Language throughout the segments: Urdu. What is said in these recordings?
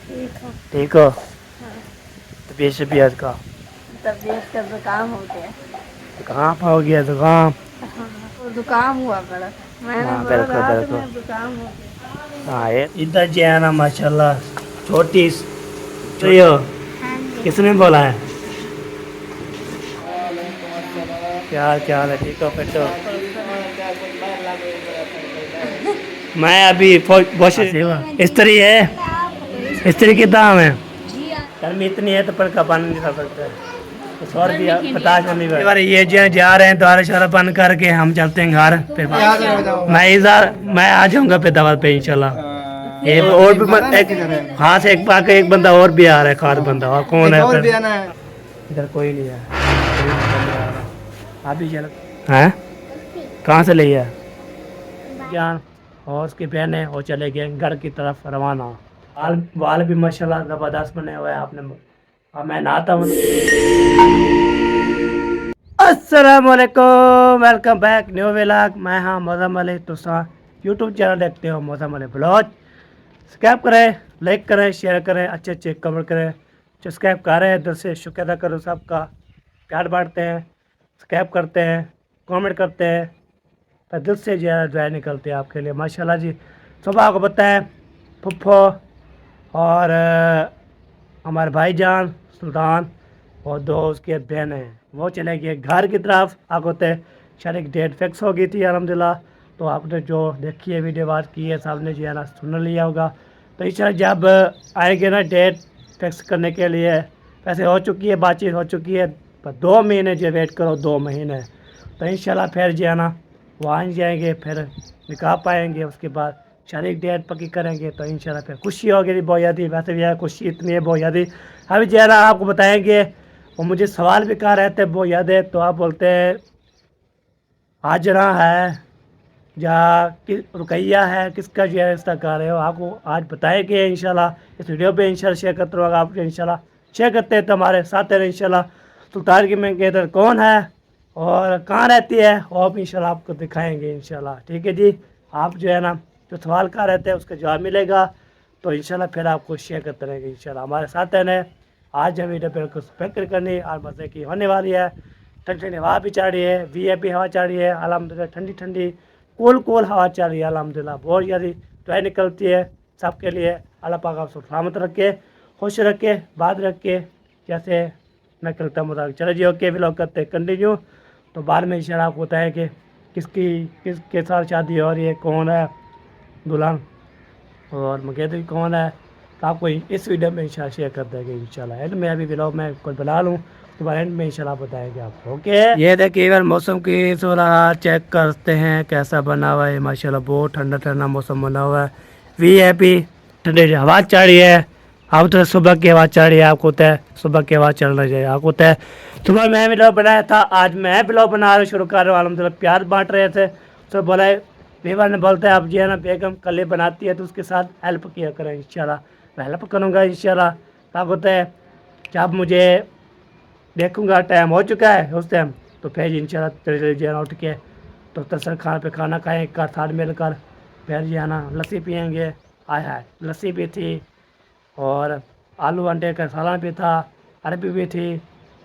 ٹھیک ہو؟ طبیعت شبیعت کا طبیعت کا زکام ہو گیا. کہاں پہ ہو گیا زکام؟ وہ زکام ہوا بڑا. میں نے ہاں بولا بالکل رات بالکل. میں زکام ہو گیا. ہاں ادھر جو ہے نا ماشاء اللہ چھوٹی ہاں جی. کس نے بولا ہے؟ کیا حال چال ہے؟ ٹھیک ہو پھر تو؟ میں ابھی استری ہے. استری کے دام ہے. گرمی اتنی ہے تو پر کا بند نہیں کر سکتے. 100 روپیہ 50 یہ جا رہے ہیں دوارا شارا بند کر کے ہم چلتے ہیں گھر. پھر میں آ جاؤں گا پہ دعوت پہ انشاءاللہ. اور بھی خاص ایک بندہ اور بھی آ رہا ہے. خاص بندہ اور کون ہے؟ ادھر کوئی نہیں ہے. آپ بھی چل کہاں سے لے ہے جان اور اس کی بہنیں وہ چلے گئے گھر کی طرف روانہ. بال بھی ماشاء اللہ زبردست بنے ہوئے. آپ نے میں نہاتا ہوں. السلام علیکم. Welcome back new vlog. میں ہاں موزم علی. تو یوٹیوب چینل دیکھتے ہو موزم علی بلاگ. سبسکرائب کریں, لائک کریں, شیئر کریں, اچھے کمنٹ کریں. سبسکرائب کر رہے ہیں دل سے شکر ادا کرو. سب کا پیار بانٹتے ہیں, سبسکرائب کرتے ہیں, کامنٹ کرتے ہیں. دل سے دعائیں نکلتی ہے آپ کے لیے ماشاء اللہ جی. صبح کو بتائیں پھپھو اور ہمارے بھائی جان سلطان اور دو اس کے بہن ہیں وہ چلے گئے گھر کی طرف. آپ ہوتے شاید ایک ڈیٹ فکس ہو گئی تھی الحمدللہ. تو آپ نے جو دیکھی ہے ویڈیو بات کی ہے سب نے جو ہے نا سن لیا ہوگا. تو اس طرح جب آئے گے نا ڈیٹ فکس کرنے کے لیے ویسے ہو چکی ہے, بات چیت ہو چکی ہے. 2 مہینے جو ویٹ کرو 2 مہینے. تو انشاءاللہ پھر جو ہے نا وہ آ جائیں گے. پھر نکاح پائیں گے. اس کے بعد شادی کی ڈیٹ پکی کریں گے. تو انشاءاللہ پھر خوشی ہوگی بہت زیادہ. ویسے بھی ہے خوشی اتنی ہے بہت زیادہ. ابھی جو ہے نا آپ کو بتائیں گے. وہ مجھے سوال بھی کہاں رہتے ہیں بہت زیادہ ہے. تو آپ بولتے ہیں آجرا ہے یا رقیہ ہے, کس کا جو ہے رشتہ کر رہے ہو. آپ کو آج بتائیں گے انشاءاللہ اس ویڈیو پہ انشاءاللہ شیئر کرتے رہو. آپ انشاءاللہ شیئر کرتے ہیں تو ہمارے ساتھ رہے انشاءاللہ. سلطان کی میں کہتے کون ہے اور کہاں رہتی ہے وہ بھی انشاءاللہ آپ کو دکھائیں گے انشاءاللہ. ٹھیک ہے جی. آپ جو ہے نا جو سوال کہاں رہتے ہیں اس کا جواب ملے گا. تو انشاءاللہ پھر آپ کو شیئر کرتے رہیں گے انشاءاللہ. ہمارے ساتھ رہنا. آج ہم ویڈیو پہ کچھ فکر کرنی اور مزے کی ہونے والی ہے. ٹھنڈی ٹھنڈی ہوا بھی چل رہی ہے. وی آئی پی ہوا چل رہی ہے الحمدللہ. ٹھنڈی ٹھنڈی کول ہوا چل رہی ہے الحمدللہ. بہت زیادہ دعائیں نکلتی ہے سب کے لیے. اللہ پاک آپ کو سلامت رکھے, خوش رکھے, بات رکھے. جیسے میں کرتا ہوں چلو جی اوکے ولاگ کرتے کنٹینیو. تو بعد میں انشاءاللہ آپ کو بتائیں کہ کس کے ساتھ شادی ہو رہی ہے, کون ہے دلہن اور مقید کون ہے. تو آپ کو اس ویڈیو میں انشاءاللہ شیئر کر دیں گے انشاءاللہ. اینڈ میں ابھی ولاگ میں کوئی بنا لوں تو اینڈ میں انشاءاللہ بتائیں گے آپ کو. اوکے یہ دیکھیے اگر موسم کی صورت چیک کرتے ہیں کیسا بنا ہوا ہے ماشاءاللہ. بہت ٹھنڈا ٹھنڈا موسم بنا ہوا ہے. وی آئی پی ٹھنڈی ہوا چل رہی ہے. آپ تو صبح کی آواز چل رہی ہے. آپ کو ہوتا ہے صبح کی آواز چلنا چاہیے. آپ کو ہوتا ہے صبح میں ولاگ بنایا تھا. آج میں ولاگ بنا رہا شروع کر رہا ہوں الحمدللہ. پیار بانٹ رہے تھے تو بولا بیوہ نے بولتا ہے اب جو ہے نا بیگم کلے بناتی ہے تو اس کے ساتھ ہیلپ کیا کریں انشاءاللہ. میں ہیلپ کروں گا انشاءاللہ. آپ ہوتا ہے جب مجھے دیکھوں گا ٹائم ہو چکا ہے اس ٹائم تو پھر انشاءاللہ چلے جو ہے نا اٹھ کے تو تسر کھانا پہ کھانا کھائیں ایک ساتھ مل کر. پھر جو ہے نا لسی پئیں گے. آئے ہائے لسی بھی تھی اور آلو انڈے کا سالن بھی تھا, عربی بھی تھی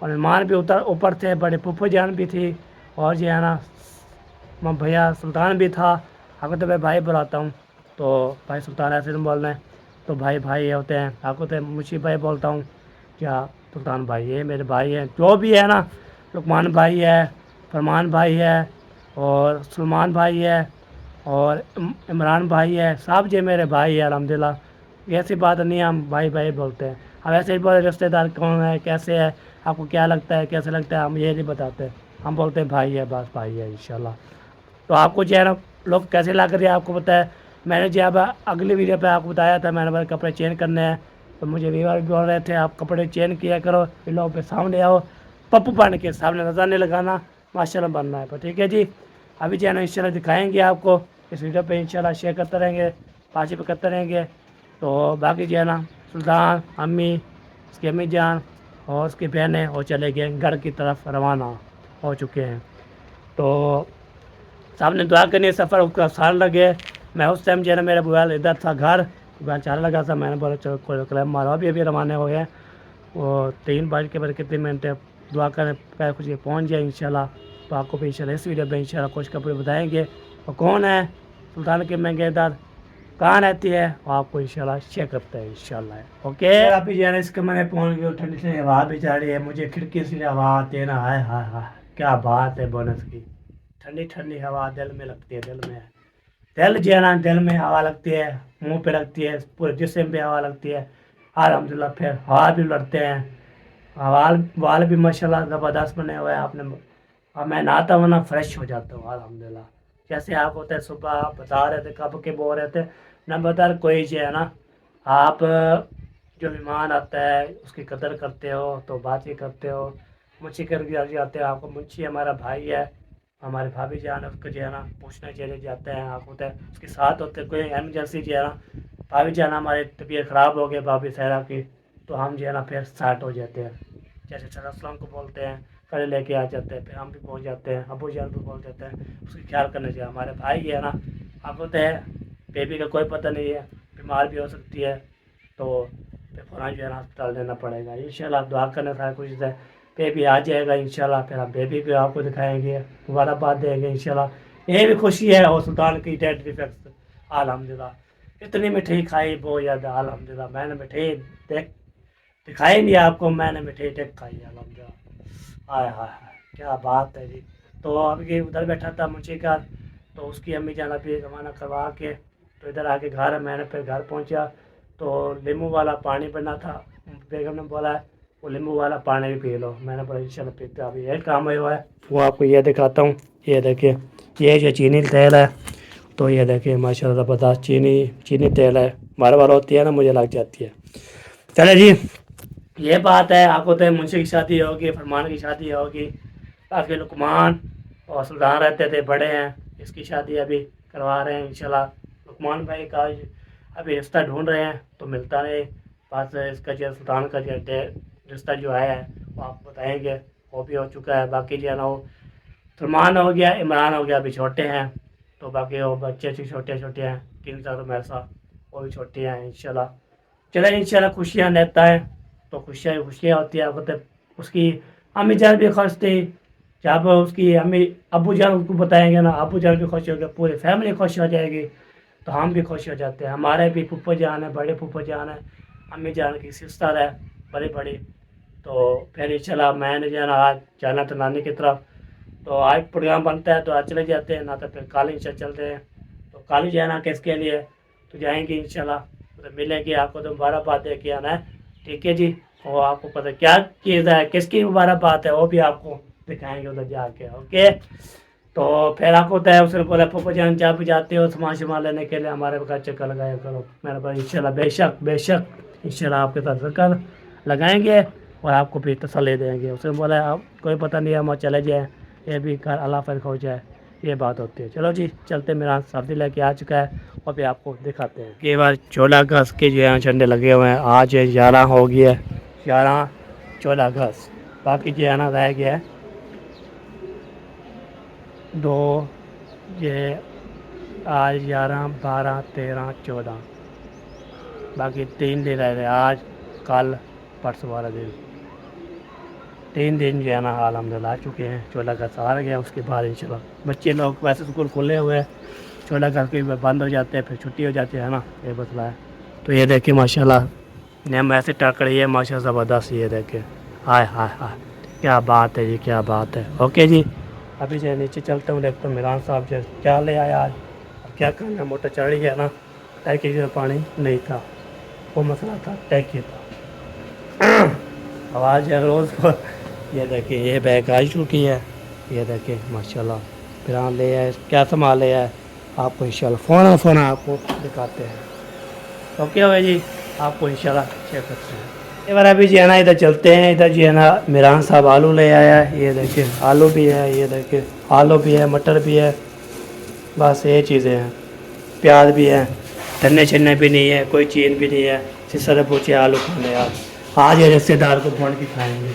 اور مہمان بھی اوپر تھے. بڑے پھپھو جان بھی تھی اور جو ہے نا بھیا سلطان بھی تھا. اگر تو میں بھائی بلاتا ہوں تو بھائی سلطان ایسے نہیں بولنا ہے. تو بھائی بھائی ہوتے ہیں. آپ کو تو مشی بھائی بولتا ہوں. کیا سلطان بھائی ہے میرے بھائی ہیں جو بھی ہے نا. لقمان بھائی ہے, فرمان بھائی ہے اور سلمان بھائی ہے اور عمران بھائی ہے. سب جو میرے بھائی ہے الحمدللہ. ایسی بات نہیں ہم بھائی بھائی بولتے ہیں. اب ایسے ہی بولے رشتے دار کون ہے کیسے ہے آپ کو کیا لگتا ہے کیسے لگتا ہے ہم یہ نہیں بتاتے. ہم بولتے ہیں بھائی ہے بس بھائی ہے انشاءاللہ. تو آپ کو جو ہے نا لوگ کیسے لگ رہے ہیں آپ کو بتایا. میں نے جب اگلی ویڈیو پہ آپ کو بتایا تھا میں نے بڑے کپڑے چینج کرنے ہیں تو مجھے ویور بھی بول رہے تھے آپ کپڑے چینج کیا کرو لوگوں پہ سامنے آؤ. پپو پان کے سامنے نظر نہیں لگانا ماشاءاللہ بننا ہے. ٹھیک ہے جی. ابھی جو ہے نا انشاءاللہ دکھائیں گے آپ کو اس ویڈیو پہ انشاءاللہ شیئر کرتے رہیں گے, پانچ پہ کرتے رہیں گے. تو باقی جو ہے نا سلطان امی اس کی امی جان اور اس کی بہنیں وہ چلے گئے گھر کی طرف روانہ ہو چکے ہیں. تو سامنے دعا کرنی سفر اس کا آسان لگے. میں اس ٹائم جو ہے نا میرا موبائل ادھر تھا گھر موبائل چارج لگا تھا, میں نے بولا چلو کوئی کلیم مارو. ابھی روانہ ہو گئے, وہ 3 کتنے منٹ ہے, دعا کریں پیر خوشی پہنچ جائے انشاءاللہ. تو آپ کو بھی انشاءاللہ اس ویڈیو میں انشاءاللہ کچھ کپڑے بتائیں گے, اور کون ہے سلطان کی مہنگے دار, کہاں رہتی ہے, وہ آپ کو انشاءاللہ شیئر کرتے ہیں انشاءاللہ. اوکے ابھی جو ہے نا اس کے میں پہنچ گئے, ٹھنڈی ٹھنڈی ہوا بھی چل رہی ہے, مجھے کھڑکی سے ہوا آتی ہے نا, ہائے ہائے ہائے کیا بات ہے بونس کی. ٹھنڈی ٹھنڈی ہوا دل میں لگتی ہے, دل جو ہے نا دل میں ہوا لگتی ہے, منہ پہ لگتی ہے, پورے جسم پہ ہوا لگتی ہے الحمدللہ. پھر ہوا بھی لڑتے ہیں, وال بھی ماشاءاللہ زبردست بنے ہوئے ہیں آپ نے. اور میں نہاتا ہوں نا فریش ہو جاتا ہوں الحمدللہ. جیسے آپ ہوتے ہیں صبح آپ بتا رہے تھے کب کے بول رہے تھے نمبردار کوئی جو ہے نا, آپ جو مہمان آتا ہے اس کی قدر کرتے ہو تو بات ہی کرتے ہو. منشی کر کے جاتے ہیں, آپ کو منشی ہمارا بھائی ہے, ہمارے بھابھی جان اس کو جو ہے نا پوچھنا چلے جاتے ہیں, آپ ہوتے ہیں اس کے ساتھ ہوتے ہیں, کوئی ایمرجنسی جو ہے نا بھابھی جان ہماری طبیعت خراب ہو گئی بھابھی سہرا کی, تو ہم جو ہے نا پھر اسٹارٹ ہو جاتے ہیں. جیسے السلام کو بولتے ہیں کڑے لے کے آ جاتے ہیں, پھر ہم بھی پہنچ جاتے ہیں, ابو جان بھی پہنچ جاتے ہیں. اس کی خیال کرنا چاہیے, ہمارے بھائی ہے نا. اب ہوتے ہیں بیبی کا کوئی پتہ نہیں ہے, بیمار بھی ہو سکتی ہے, تو پھر فوراً جو ہے نا ہسپتال دینا پڑے گا. انشاءاللہ دعا کرنے سارے کچھ سے بیبی آ جائے گا انشاءاللہ. پھر ہم بیبی بھی آپ کو دکھائیں گے, مبارکباد دیں گے انشاءاللہ. یہ بھی خوشی ہے اور سلطان کی ڈیٹ ڈیفیکٹ الحمدللہ. اتنی مٹھائی کھائی بہت زیادہ الحمدللہ. میں نے مٹھائی دکھائی نہیں آپ کو, میں نے مٹھائی کھائی الحمدللہ. ہائے ہائے ہائے کیا بات ہے جی. تو اب یہ ادھر بیٹھا تھا منشی کا, تو اس کی امی جانا بھی روانہ کروا کے تو ادھر آ کے گھر, میں نے پھر گھر پہنچا تو لیمو والا پانی بنا تھا. بیگم نے بولا وہ لیمو والا پانی بھی پی لو, میں نے بولا انشاءاللہ پیتے. ابھی یہ کام ہوا ہے وہ آپ کو یہ دکھاتا ہوں. یہ دیکھیں یہ جو چینی تیل ہے, تو یہ دیکھیں ماشاءاللہ زبردست چینی تیل ہے. بار بار ہوتی ہے نا مجھے لگ جاتی ہے. چلے جی یہ بات ہے, آپ کو تو منشی کی شادی ہوگی, فرمان کی شادی ہوگی, باقی لقمان اور سلطان رہتے تھے بڑے ہیں, اس کی شادی ابھی کروا رہے ہیں انشاءاللہ. لقمان بھائی کا ابھی رشتہ ڈھونڈ رہے ہیں تو ملتا نہیں. بس اس کا جو سلطان کا جو رشتہ جو آیا ہے وہ آپ بتائیں گے, وہ بھی ہو چکا ہے. باقی جو ہے نا وہ سلمان ہو گیا, عمران ہو گیا, ابھی چھوٹے ہیں. تو باقی وہ بچے چھوٹے ہیں, 3 سال میں ایسا وہ بھی چھوٹے ہیں انشاءاللہ. چلے انشاءاللہ خوشیاں لیتا ہے تو خوشیاں ہوتی ہیں. اس کی امی جان بھی خوش تھی, جب اس کی امی ابو جان اس کو بتائیں گے نا, ابو جان بھی خوش ہو گئے, پوری فیملی خوش ہو جائے گی, تو ہم بھی خوش ہو جاتے ہیں. ہمارے بھی پھپھو جان ہیں, بڑے پھپھو جان ہیں, امی جان کی سسٹر ہے بڑی. تو پھر انشاءاللہ میں نے جو ہے نا آج جانا تھا نانی کی طرف, تو آج پروگرام بنتا ہے تو آج چلے جاتے ہیں, نہ تو پھر کل انشاءاللہ چلتے ہیں. تو کل جو ہے نا کس کے لیے تو جائیں گے انشاءاللہ, تو ملیں گے آپ کو. تو مبارکباد دے کے آنا ہے, ٹھیک ہے جی. وہ آپ کو پتہ کیا چیز ہے, کس کی مبارکباد ہے, وہ بھی آپ کو دکھائیں گے ادھر جا کے. اوکے تو پھر آپ کو ہوتا ہے اس نے بولا پھپھو جان جب جاتے ہو سامان لینے کے لیے ہمارے بغیر چکر لگایا کرو. میں نے بولا انشاءاللہ بے شک انشاءاللہ آپ کے ساتھ چکر لگائیں گے اور آپ کو بھی تسلی دیں گے. اس نے بولا آپ کوئی پتہ نہیں ہے, ہم چلے جائیں, یہ بھی گھر اللہ فرق ہو جائے, یہ بات ہوتی ہے. چلو جی چلتے, میرا سبزی لے کے آ چکا ہے اور بھی آپ کو دکھاتے ہیں. کئی بار 14 اگست کے جو ہے جھنڈے لگے ہوئے ہیں, آج 11 ہو گیا ہے, 14 اگست. باقی جو ہے نا رہ گیا ہے 2, یہ آج 11 12 13 14, باقی 3 دن رہ گئے, آج کل پرسوں والا دن. 3 دن جو ہے نا الحمدللہ آ چکے ہیں. 14 اگست آ گیا, اس کے بعد انشاءاللہ بچے لوگ ویسے اسکول کھلے ہوئے ہیں, 14 اگست کے بند ہو جاتے ہیں, پھر چھٹی ہو جاتی ہے نا, یہ مسئلہ ہے. تو یہ دیکھیں ماشاءاللہ نیم ایسے ٹک رہی ہے ماشاءاللہ زبردست. یہ دیکھیں ہائے ہائے ہائے کیا بات ہے جی, کیا بات ہے. اوکے جی ابھی جو نیچے چلتا ہوں, دیکھتا ہوں میران صاحب جو کیا لے آیا آج. اب کیا کرنا, موٹر چڑھ گیا نا, ٹینکی میں پانی نہیں تھا, وہ مسئلہ تھا, ٹینکی تھا. آواز ہے روز کو. یہ دیکھیں یہ بیگ آ چکی ہے, یہ دیکھیں ماشاءاللہ میران لے آئے, کیا سامان لے آئے آپ کو انشاءاللہ فون آپ کو دکھاتے ہیں. اوکے ہوئے جی, آپ کو انشاءاللہ شیئر کرتے ہیں. یہ بار ابھی جو ہے نا ادھر چلتے ہیں. ادھر جو ہے نا میران صاحب آلو لے آیا ہے, یہ دیکھیں آلو بھی ہے, یہ دیکھیں آلو بھی ہے, مٹر بھی ہے, بس یہ چیزیں ہیں. پیاز بھی ہے, گنے چھنے بھی نہیں ہے, کوئی چیز بھی نہیں ہے. سر پوچھے آلو کھانے آج یہ رشتے دار کو پھوڑ کے کھائیں گے.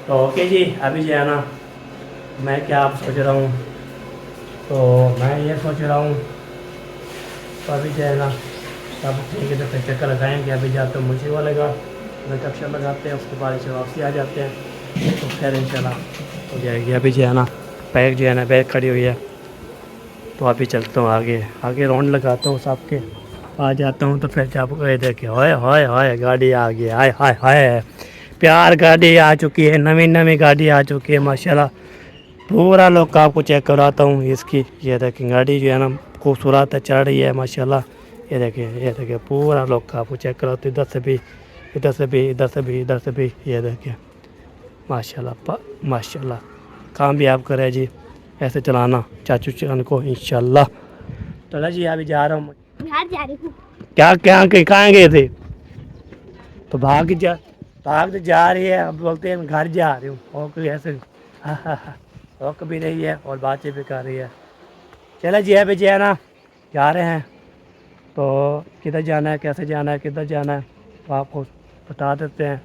تو اوکے جی ابھی جو ہے نا میں کیا آپ سوچ رہا ہوں, تو میں یہ سوچ رہا ہوں تو ابھی جو ہے نا اب ٹھیک ہے تو پھر چکر لگائیں گے. ابھی جاتا ہوں منشی والے کا, ادھر کپشن لگاتے ہیں, اس کے بعد واپسی آ جاتے ہیں تو پھر انشاءاللہ ہو جائے گی. ابھی جو ہے نا بیگ جو ہے نا بیگ کھڑی ہوئی ہے, تو ابھی چلتا ہوں آگے راؤنڈ لگاتا ہوں سب کے, آ جاتا ہوں تو پھر جب دیکھے ہوئے ہوئے ہوئے گاڑی آ گئی, ہائے ہائے ہائے پیار گاڑی آ چکی ہے, نئی گاڑی آ چکی ہے ماشاءاللہ. پورا لوگ آپ کو چیک کراتا ہوں اس کی. یہ دیکھیں گاڑی جو ہے نا خوبصورت ہے, چڑھ رہی ہے ماشاءاللہ. یہ دیکھیں پورا لوگ آپ کو چیک کراتے, ادھر سے بھی ادھر سے بھی ادھر سے بھی ادھر سے بھی. یہ دیکھیں ماشاءاللہ ماشاءاللہ, کامیاب کرے جی ایسے چلانا چاچو چان کو انشاءاللہ. چلا جی ابھی جا رہا ہوں. گھر جا رہی ہوں. کیا کہاں گئے تھے؟ تو بھاگ تو جا رہی ہے, اب بولتے ہیں گھر جا رہی ہوں. اور کوئی ایسے روک بھی رہی ہے اور باتیں بھی کر رہی ہے. چلا جی ابھی جو ہے نا جا رہے ہیں, تو کدھر جانا ہے کیسے جانا ہے کدھر جانا ہے تو آپ کو بتا دیتے ہیں.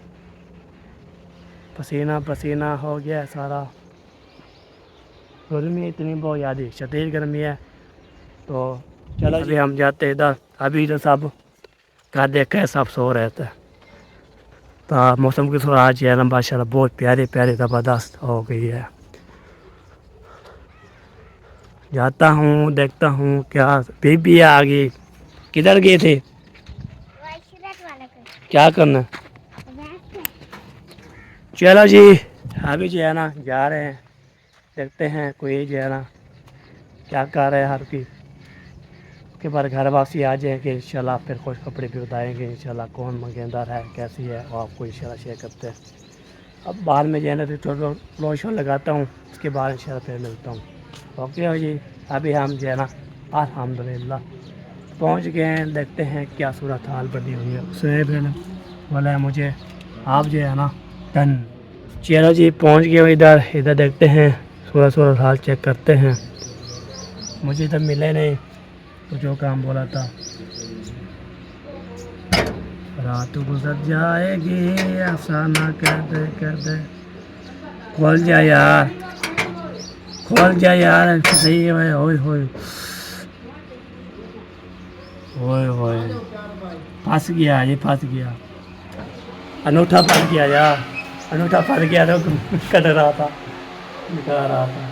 پسینہ ہو گیا ہے سارا, گرمی اتنی بہت زیادہ شدید گرمی ہے. تو چلو ابھی ہم جاتے ہیں ادھر. ابھی ادھر سب گھر دیکھ کے سب سو رہے تھے. تو موسم کی صورت آج ہے نا ماشاءاللہ بہت پیاری زبردست ہو گئی ہے. جاتا ہوں دیکھتا ہوں کیا بی آ گئی. کدھر گئے تھے کیا کرنا؟ چلو جی ابھی جو ہے نا جا رہے ہیں, دیکھتے ہیں کوئی جو ہے نا کیا کر رہے ہیں ہر کی. اس کے بعد گھر واپسی آ جائیں گے انشاءاللہ. پھر خوش کپڑے بھی بتائیں گے انشاءاللہ کون مگیندار ہے کیسی ہے, اور آپ کو انشاءاللہ شیئر کرتے ہیں. اب بعد میں جو ہے نا تھوڑا روشن لگاتا ہوں, اس کے بعد انشاءاللہ پھر ملتا ہوں. اوکے ہو جی. ابھی ہم جو ہے نا الحمدللہ پہنچ گئے ہیں. دیکھتے ہیں کیا صورت حال بنی ہوئی ہے. سہیب ہے نا بولا ہے مجھے آپ جو ہے نا ڈن. چلو جی پہنچ گئے ہوں ادھر دیکھتے ہیں صورت حال چیک کرتے ہیں. مجھے تو ملے نہیں تو جو کام بولا تھا. رات گزر جائے گی افسانہ کر دے کھول جا یار کھول جا یار. صحیح ہے ہوئے ہوئے ہوئے ہوئے پھنس گیا یہ پھنس گیا. انوٹھا پھنس گیا یار, انوٹھا پھنس گیا تو کٹ رہا تھا دکھا رہا تھا.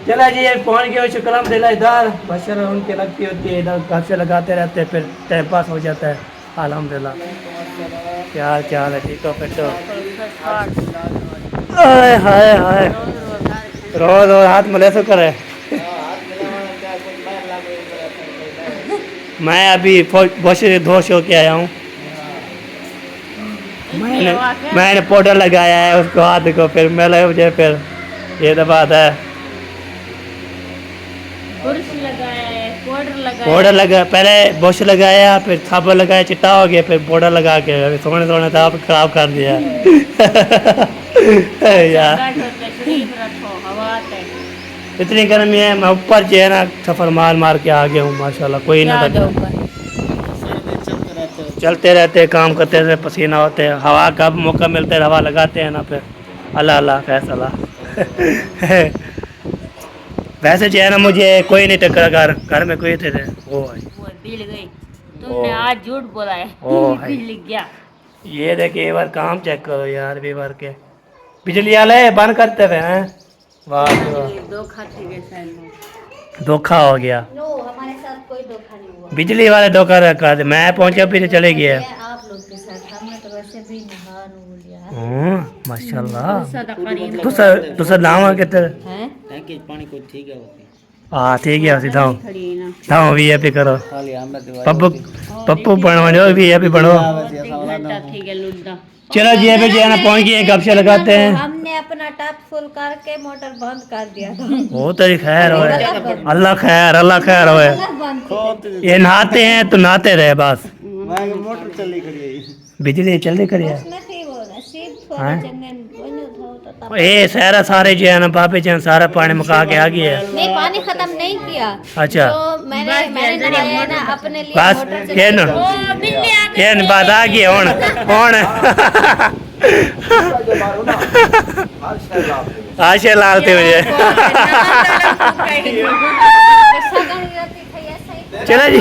چلا جی پہنچ گئے شکر الحمدللہ. ادھر بشر ان کی لگتی ہوتی ہے, ادھر گھر سے لگاتے رہتے پھر ٹائم پاس ہو جاتا ہے. الحمدللہ کیا حال چال ہے ٹھیک ہو پھر تو ہائے ہائے ہائے روز ہاتھ ملے تو کرے. میں ابھی بہت دھوش ہو کے آیا ہوں. میں نے پاؤڈر لگایا ہے اس کو ہاتھ کو, پھر میں لگا مجھے پھر یہ تو بات ہے. پاؤڈر لگا پہلے برش لگایا پھر صابن لگایا چٹا ہو گیا, پھر پاؤڈر لگا کے سونے تھا خراب کر دیا یار. اتنی گرمی ہے, میں اوپر جو ہے نا سفر مار کے آ گیا ہوں ماشاءاللہ. کوئی نہ چلتے رہتے کام کرتے رہتے پسینہ ہوتے ہیں. ہوا کا موقع ملتا ہے ہوا لگاتے ہیں نا, پھر اللہ فیصلہ. ویسے جو ہے نا مجھے کوئی نہیں ٹکرا, گھر میں کوئی تھے وہ بل گئی. تم نے آج جھوٹ بولا ہے. بل لگ گیا. یہ دیکھیں ایک بار کام چیک کرو یار. بھی بھر کے بجلی والے بند کرتے ہوئے ہیں. دھوکھا ہو گیا. ہمارے ساتھ کوئی دھوکھا نہیں ہوا. بجلی والے دھوکھا رکھا تھے. میں پہنچا پھر چلے گیا. آپ لوگ کے ساتھ ہم نے تو ویسے بھی نہا نو لیا. ماشاءاللہ تو نام کتنے پانی کو ٹھیک ہے ہاں ٹھیک ہے تھا بھی یہ کرو پپو بنو بھی یہ بنو. چلو جی ابھی جو ہے نا پہنچ گئے گپ سے لگاتے ہیں. ہم نے اپنا ٹپ فل کر کے موٹر بند کر دیا تھا. وہ تیری خیر ہوئے, اللہ خیر ہوئے. یہ نہاتے ہیں تو نہاتے رہے بس. موٹر چلی کھڑی بجلی جلدی کریے. یہ سارا سارے جو ہے نا بابے جان سارا پانی مکا کے آ گیا ہے. نہیں پانی ختم نہیں کیا. اچھا میں نے اپنے لیے بس بات آ گئی ہوں آشا لالتے مجھے. چلو جی